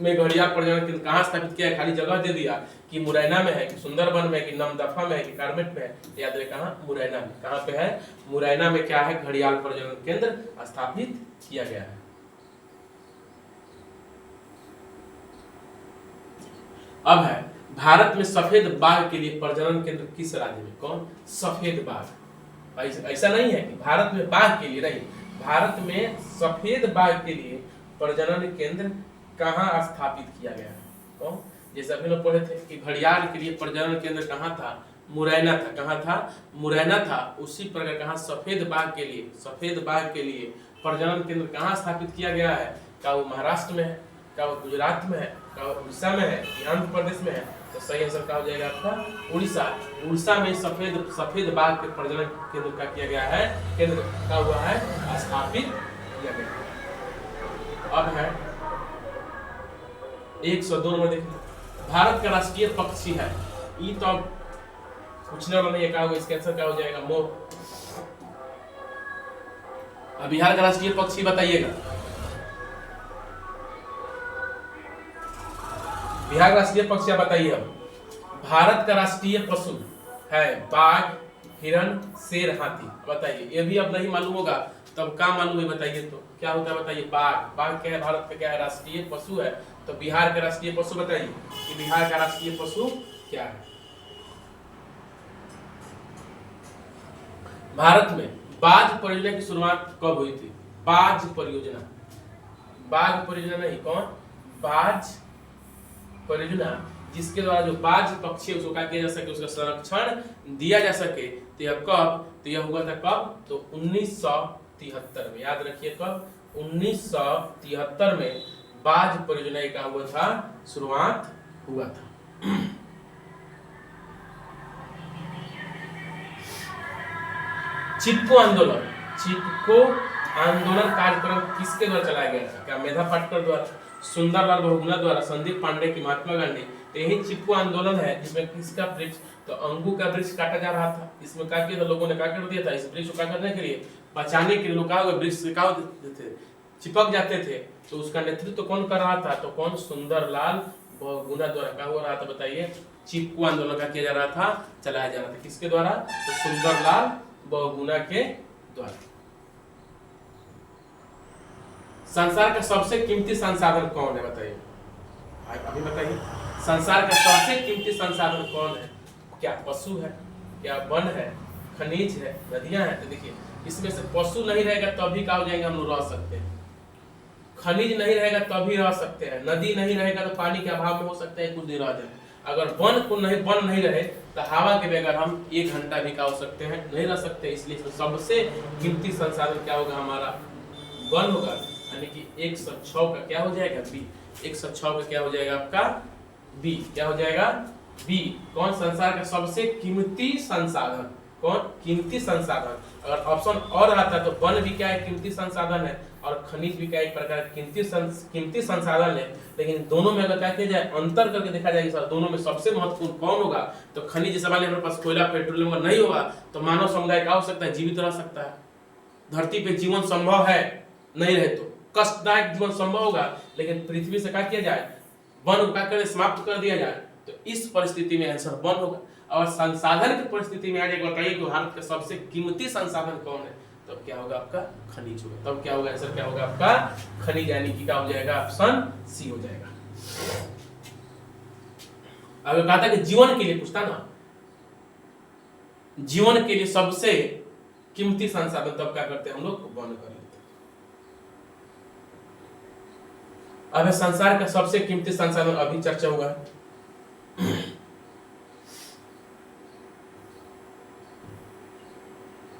में घड़ियाल प्रजनन केंद्र कहाँ स्थापित किया है, खाली जगह दे दिया कि मुरैना में है, कि सुंदरबन में है, कि नमदफा में है, कि कार्बेट में है, याद रहे कहाँ, मुरैना में। कहाँ पे है? मुरैना में क्या है? घड़ियाल प्रजनन केंद्र स्थापित किया गया है। अब है भारत में सफेद बाघ के लिए प्रजनन केंद्र किस राज्य में? कौन? सफेद बाघ। ऐसा नहीं है कि भारत में बाघ के लिए नहीं, भारत में सफेद बाघ के लिए प्रजनन केंद्र कहाँ स्थापित किया गया है? कौन? जैसे अभी लोग पढ़े थे कि घड़ियाल के लिए प्रजनन केंद्र कहाँ था? मुरैना था। कहाँ था? मुरैना था। उसी प्रकार कहाँ सफेद बाघ के लिए प्रजनन केंद्र कहाँ स्थापित किया गया है? क्या वो महाराष्ट्र में है, क्या वो गुजरात में है, क्या वो उड़ीसा में है, कि आंध्र प्रदेश में है? तो सही आंसर क्या हो जाएगा आपका? उड़ीसा। उड़ीसा में सफेद बाघ के प्रजनन केंद्र का किया गया है, केंद्र का हुआ है स्थापित किया गया। अब है 102 नंबर देखिए, भारत का राष्ट्रीय पक्षी है, ये तो पूछने वाला नहीं है, क्या होगा इसका आंसर? क्या हो जाएगा? मोर। अब बिहार का राष्ट्रीय पक्षी बताइएगा। बिहार का राष्ट्रीय पक्षी आप बताइए। अब भारत का राष्ट्रीय पशु है बाघ, हिरण, शेर, हाथी। बताइए, ये भी अब नहीं मालूम होगा तब क्या मालूम है? बताइए तो क्या होता है? बताइए। बाघ। बाघ क्या है? भारत का क्या है? राष्ट्रीय पशु है। तो बिहार का राष्ट्रीय पशु बताइए कि बिहार का राष्ट्रीय पशु क्या है? भारत में बाघ परियोजना की शुरुआत कब हुई थी? बाघ परियोजना, बाघ परियोजना नहीं, कौन? बाघ परियोजना, जिसके द्वारा जो बाघ पक्षी है उसको क्या किया जा सके, उसका संरक्षण दिया जा सके। तो यह कब? तो यह हुआ था कब? तो 1973 में। याद रखिए कब? 1973 में बाघ परियोजना का हुआ था, शुरुआत हुआ था। चिपको आंदोलन, चिपको आंदोलन कार्यक्रम किसके द्वारा चलाया गया था? क्या मेधा पाटकर द्वारा, सुंदरलाल बहुगुणा द्वारा, संदीप पांडे की, महात्मा गांधी? तो यही चिपको आंदोलन है जिसमें किसका वृक्ष? तो अंगू का वृक्ष काटा जा रहा था। इसमें क्या किया था लोगों ने? क्या कर दिया था? इस वृक्ष को क्या करने के लिए? बचाने के लिए लोग क्या हो गए? वृक्ष से क्या होते थे? चिपक जाते थे। तो उसका नेतृत्व कौन कर रहा था? तो कौन? सुंदरलाल बहुगुणा द्वारा। क्या हो रहा था बताइए? चिपको आंदोलन का किया जा रहा था, चलाया जा रहा था। किसके द्वारा? तो सुंदरलाल बहुगुणा के द्वारा। संसार का सबसे कीमती संसाधन कौन है? बताइए, अभी बताइए। संसार का सबसे कीमती संसाधन कौन है? क्या पशु है, क्या वन है, खनिज है, नदियां हैं? तो देखिए, इसमें से पशु नहीं रहेगा तभी क्या हो जाएंगे? हम लोग रह सकते हैं। खनिज नहीं रहेगा तभी रह सकते हैं। नदी नहीं रहेगा तो पानी के अभाव में हो सकता है कुछ दिन रह जाए। अगर वन नहीं रहे तो हवा के बगैर हम 1 घंटा भी क्या हो सकते हैं? नहीं रह सकते। इसलिए सबसे कीमती संसाधन क्या होगा? हमारा वन होगा। यानी कि 106 का क्या हो जाएगा? बी। 106 का क्या हो जाएगा आपका? बी। क्या हो जाएगा? बी। कौन? संसार का सबसे कीमती संसाधन। कौन? कीमती संसाधन। अगर ऑप्शन और आता तो वन भी क्या है? कीमती संसाधन है, और खनिज भी क्या एक प्रकार कीमती संसाधन है। लेकिन दोनों में अगर क्या किया जाए, अंतर करके देखा जाए सर, दोनों में सबसे महत्वपूर्ण कौन होगा? तो खनिज जैसे हमारे पास कोयला, पेट्रोलियम नहीं होगा तो मानव समुदाय क्या हो सकता है? जीवित रह सकता है। धरती पे जीवन संभव है, नहीं रहे तो कष्टदायक जीवन संभव होगा। लेकिन पृथ्वी से क्या किया जाए? वन का कर समाप्त कर दिया जाए तो इस परिस्थिति में आंसर वन होगा। और संसाधन की परिस्थिति में आज एक बताइए कि भारत का सबसे कीमती संसाधन कौन है? तब क्या होगा आपका? खनिज होगा। तब क्या होगा? आंसर क्या होगा आपका? खनिज। यानी कि क्या हो जाएगा? ऑप्शन सी हो जाएगा। अगर कहा था कि जीवन के लिए पूछता ना, जीवन के लिए सबसे कीमती संसाधन, तब क्या करते हैं हम लोग? वन कर लेते हैं। अब संसार का सबसे कीमती संसाधन अभी चर्चा होगा।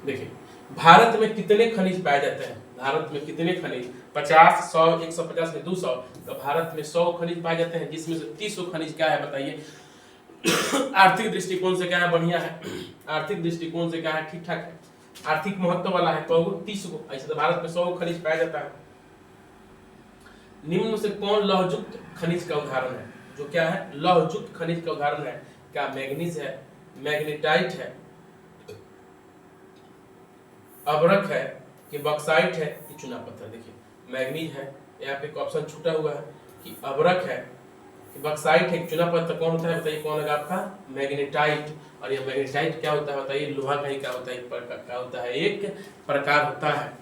देखिए, भारत में कितने खनिज पाए जाते हैं? भारत में कितने खनिज? 50, 100, 150 में 200। तो भारत में 100 खनिज पाए जाते हैं, जिसमें से 30 खनिज क्या है बताइए? आर्थिक दृष्टिकोण से क्या है? बढ़िया है। आर्थिक दृष्टिकोण से क्या है? ठीक ठाक है, आर्थिक महत्व वाला है। तो 30 को। ऐसे तो भारत में 100 खनिज पाया जाता है। निम्न में से कौन लौहयुक्त खनिज का उदाहरण है? जो क्या है? लौहयुक्त खनिज का उदाहरण है। क्या मैग्नीज है, मैग्नेटाइट है, अभ्रक है कि बॉक्साइट है कि चूना पत्थर। देखिए मैग्नीज है, यहाँ पे एक ऑप्शन छूटा हुआ है कि अभ्रक है कि बॉक्साइट है, चूना पत्थर कौन होता है बताइए, कौन होगा आपका मैग्नेटाइट। और ये मैग्नेटाइट क्या होता है बताइए, लोहा का ही क्या होता है, क्या होता है, एक प्रकार होता है।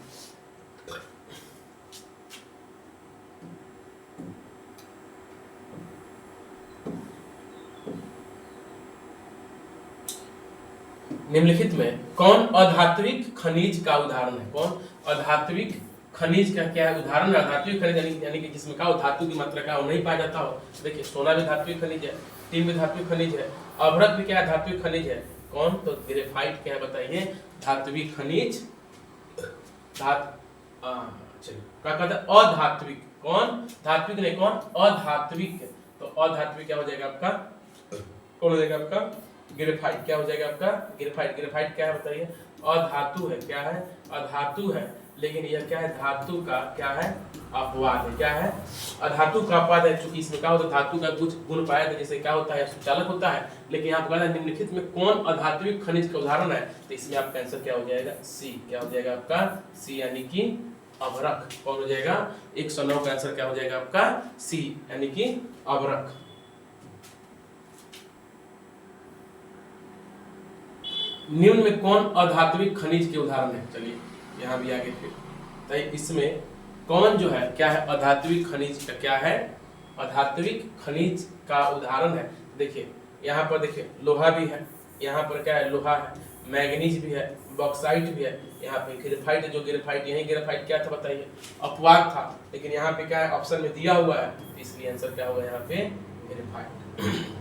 निम्नलिखित में कौन अधात्विक खनिज का उदाहरण है, कौन अधात्विक खनिज का क्या है उदाहरण है। अधात्विक खनिज यानी कि जिसमें का धातु की मात्रा का नहीं पाया जाता हो। देखिए सोना भी धात्विक खनिज है, टीन भी धात्विक खनिज है, अभ्रक भी क्या धात्विक खनिज है, कौन, तो ग्रेफाइट क्या है बताइए, धात्विक खनिज। चलिए क्या कहता है, अधात्विक, कौन धात्विक नहीं, कौन अधात्विक। तो अधात्विक क्या हो जाएगा आपका, कौन हो जाएगा आपका ग्रेफाइट। क्या हो जाएगा आपका ग्रेफाइट। ग्रेफाइट क्या है बताइए, अधातु है, क्या है अधातु है, लेकिन यह क्या है धातु का क्या है अपवाद है। क्या है अधातु का अपवाद है, चूंकि इसमें क्या होता है धातु का कुछ गुण पाया था, जैसे क्या होता है सुचालक होता है। लेकिन यहाँ पर निम्नलिखित में कौन अधात्विक खनिज का उदाहरण है, तो इसमें आपका आंसर क्या हो जाएगा सी। क्या हो जाएगा आपका सी यानी कि अभ्रक। कौन हो जाएगा 109 का आंसर क्या हो जाएगा आपका सी यानी कि अभ्रक। निम्न में कौन अधात्विक खनिज के उदाहरण है, चलिए यहाँ भी आगे फिर तो इसमें कौन जो है क्या है अधात्विक खनिज का क्या है, अधात्विक खनिज का उदाहरण है। देखिए यहाँ पर देखिए लोहा भी है, यहाँ पर क्या है लोहा है, मैग्नीज भी है, बॉक्साइट भी है, यहाँ पे ग्रेफाइट, जो ग्रेफाइट यही ग्रेफाइट क्या था बताइए अपवाद था, लेकिन यहाँ पे क्या है ऑप्शन में दिया हुआ है, इसलिए आंसर क्या होगा यहाँ पे ग्रेफाइट।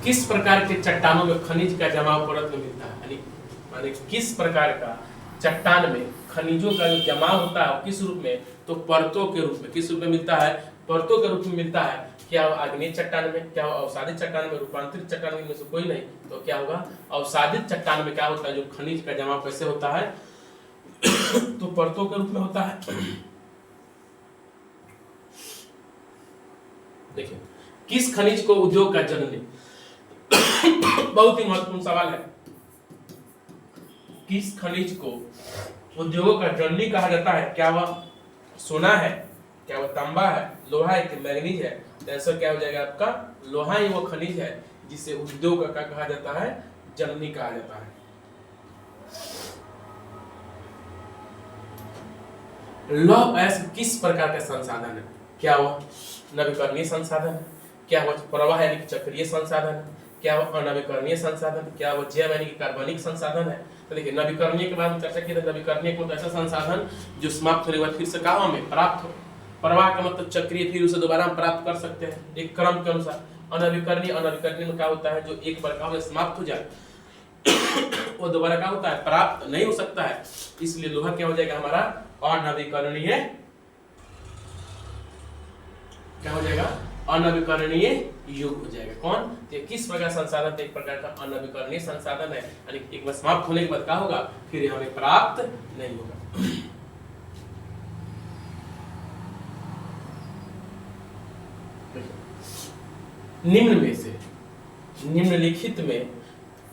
किस प्रकार के चट्टानों में खनिज का जमाव परत में मिलता है, यानी माने किस प्रकार का चट्टान में खनिजों का जो जमाव होता है किस रूप में, तो परतों के रूप में। किस रूप में मिलता है, परतों के रूप में मिलता है। क्या आग्नेय चट्टान में, क्या अवसादित चट्टान में, रूपांतरित चट्टान में से कोई नहीं, तो क्या होगा अवसादित चट्टान में क्या होता है जो खनिज का जमाव कैसे होता है तो परतों के रूप में होता है। देखिए किस खनिज को उद्योग का जननी, बहुत ही महत्वपूर्ण सवाल है, किस खनिज को उद्योगों का जननी कहा जाता है। क्या वह सोना है, क्या वह तांबा है, लोहा है कि मैग्नीज है, तो आंसर क्या हो जाएगा आपका लोहा ही वो खनिज है जिसे उद्योग का कहा जाता है जननी कहा जाता है। लौह अयस्क किस प्रकार का संसाधन है, क्या वह नवीकरणीय संसाधन है, क्या वह प्रवाह यानी कि चक्रीय संसाधन है, क्या वह अनवीकरणीय संसाधन, क्या वह जैव यानी कि कार्बनिक संसाधन है। तो देखिए नवीकरणीय के बारे में चर्चा की, नवीकरणीय को ऐसा संसाधन जो समाप्त होने के बाद फिर से कहाँ हमें प्राप्त हो, प्रवाह का मतलब चक्रीय, फिर उसे दोबारा हम प्राप्त कर सकते हैं एक क्रम के अनुसार। अनवीकरणीय, अनवीकरणीय में क्या होता है जो एक बार काम समाप्त हो जाए वो दोबारा क्या होता है प्राप्त नहीं हो सकता है, इसलिए लोहा क्या हो जाएगा हमारा अनवीकरणीय, क्या हो जाएगा अनवीकरणीय युग हो जाएगा। कौन, तो किस प्रकार संसाधन, एक प्रकार का अनवीकरणीय संसाधन है, यानी एक बार समाप्त होने के बाद क्या होगा फिर हमें प्राप्त नहीं होगा। निम्न में से निम्नलिखित में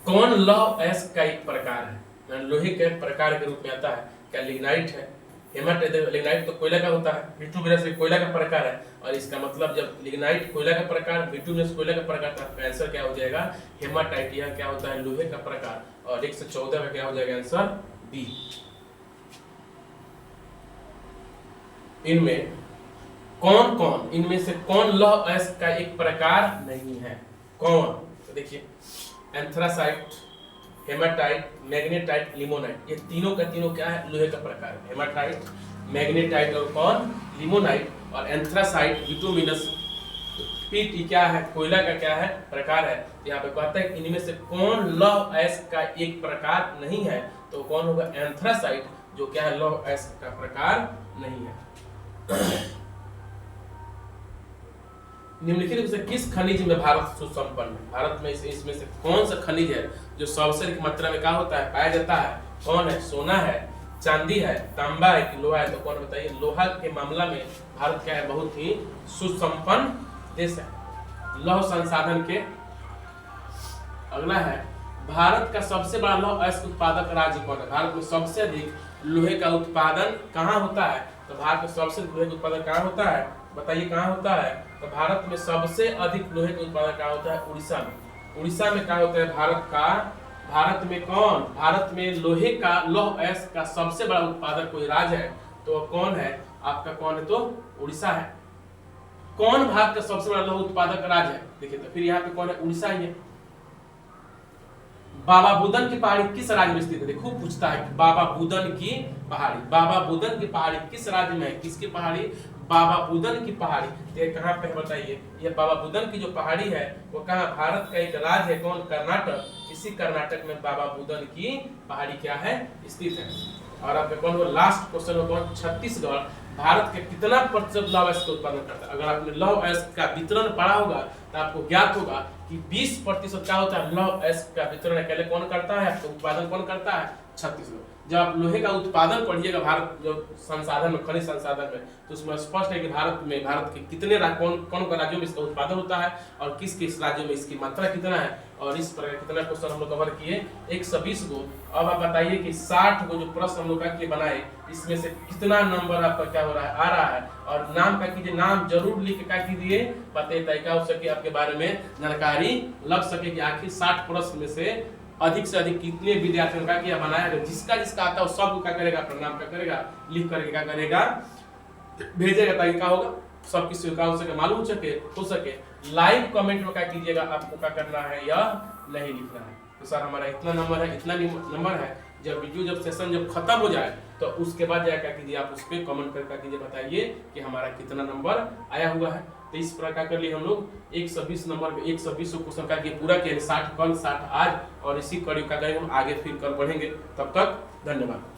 कौन लौह अयस्क का एक प्रकार है, लोहे के प्रकार के रूप में आता है। क्या लिग्नाइट है, हेमाटाइट। लिग्नाइट तो कोयला का होता है, बिटुमिनस कोयला का प्रकार है, और इसका मतलब जब लिग्नाइट कोयला का प्रकार, बिटुमिनस कोयला का प्रकार था, तो आंसर क्या हो जाएगा हेमाटाइट। यह क्या होता है लोहे का प्रकार, और 114 का क्या हो जाएगा आंसर बी। इनमें कौन कौन, इनमें से कौन लौह अयस्क का एक प्रकार नहीं है, कौन, तो देखिए एंथ्रासाइट, हेमाटाइट, मैग्नेटाइट, लिमोनाइट, ये तीनों का तीनों क्या है लोहे का प्रकार है। हेमाटाइट, मैग्नेटाइट और कौन लिमोनाइट, और एंथ्रासाइट, बिटुमिनस, पीटी क्या है कोयला का क्या है प्रकार है। यहाँ पे कहता है इनमें से कौन लौह अयस्क का एक प्रकार नहीं है, तो कौन होगा एंथ्रासाइट, जो क्या है लौह अयस्क का प्रकार नहीं है। निम्नलिखित में से किस खनिज में भारत सुसंपन्न है, भारत में इसमें से कौन सा खनिज है जो सबसे अधिक मात्रा में क्या होता है पाया जाता है, कौन है सोना है, चांदी है, तांबा है कि लोहा है, तो कौन बताइए? लोहा के मामला में भारत क्या है? बहुत ही सुसंपन्न देश है लौह संसाधन के। अगला है, भारत का सबसे बड़ा लौह अयस्क उत्पादक राज्य कौन है? भारत में सबसे अधिक लोहे का उत्पादन कहाँ होता है? तो भारत में सबसे लोहे का उत्पादन कहाँ होता है? बताइए कहाँ होता है? तो भारत में सबसे अधिक लोहे का उत्पादन कहाँ होता है? उड़ीसा में। उड़ीसा में कहाँ होता है भारत का? भारत में कौन? भारत में लोहे का लौह अयस्क का सबसे बड़ा उत्पादक कोई राज्य है तो कौन है? आपका कौन है? तो उड़ीसा है। कौन भारत का सबसे बड़ा लौह उत्पादक राज्य है? देखिए तो फिर यहाँ पे कौन है? उड़ीसा ही है। बाबा बुदन की पहाड़ी किस राज्य में स्थित है? खूब पूछता है कि बाबा बुदन की पहाड़ी, बाबा बुदन की पहाड़ी किस राज्य में है? किसकी पहाड़ी? बाबा बुदन की पहाड़ी। ये कहाँ पे है बताइए? ये बाबा बुदन की जो पहाड़ी है वो कहाँ? भारत का एक राज्य है, कौन? कर्नाटक। इसी कर्नाटक में बाबा बुदन की पहाड़ी क्या है? स्थित है। और आपके कौन हो? लास्ट क्वेश्चन हो कौन? छत्तीसगढ़ भारत के कितना प्रतिशत लौह अयस्क का उत्पादन करता है? अगर आपने लौह अयस्क का वितरण पढ़ा होगा तो आपको ज्ञात होगा कि 20% क्या होता है? लौह अयस्क का वितरण अकेले कौन करता है? आपको उत्पादन कौन करता है? छत्तीसगढ़। जब आप लोहे का उत्पादन पढ़िएगा भारत जो संसाधन में, खनिज संसाधन में, तो उसमें स्पष्ट है कि भारत के कितने कौन कौन राज्यों में इसका उत्पादन होता है और किस किस राज्यों में इसकी मात्रा कितना है, और इस प्रकार कितना क्वेश्चन हम लोग कवर किए 120 को। अब आप बताइए कि 60 को जो प्रश्न हम लोग का बनाए इसमें से कितना नंबर आपका क्या हो रहा है? आ रहा है। और नाम का कीजिए, नाम जरूर लिख के क्या कीजिए, पते तरीका हो सके आपके बारे में जानकारी लग सके कि आखिर 60 प्रश्न में से अधिक कितने विद्यार्थियों का क्या बनाया है। जिसका जिसका आता है वो सब क्या करेगा? अपना नाम क्या करेगा? लिख करके क्या करेगा? भेजेगा, ताकि क्या होगा? सबकी स्वीकार हो सके, मालूम हो सके। लाइव कमेंट में क्या कीजिएगा? आपको क्या करना है या नहीं लिखना है। तो सर हमारा इतना नंबर है, इतना नंबर है। जब सेशन खत्म हो जाए तो उसके बाद क्या कीजिए? आप उस पर कमेंट करके कीजिए, बताइए कि हमारा कितना नंबर आया हुआ है। तो इस प्रकार कर लिए हम लोग 120 नंबर में 120 क्वेश्चन का पूरा किया, 60 कल 60 आज, और इसी कड़ी का हम आगे फिर कल बढ़ेंगे। तब तक धन्यवाद।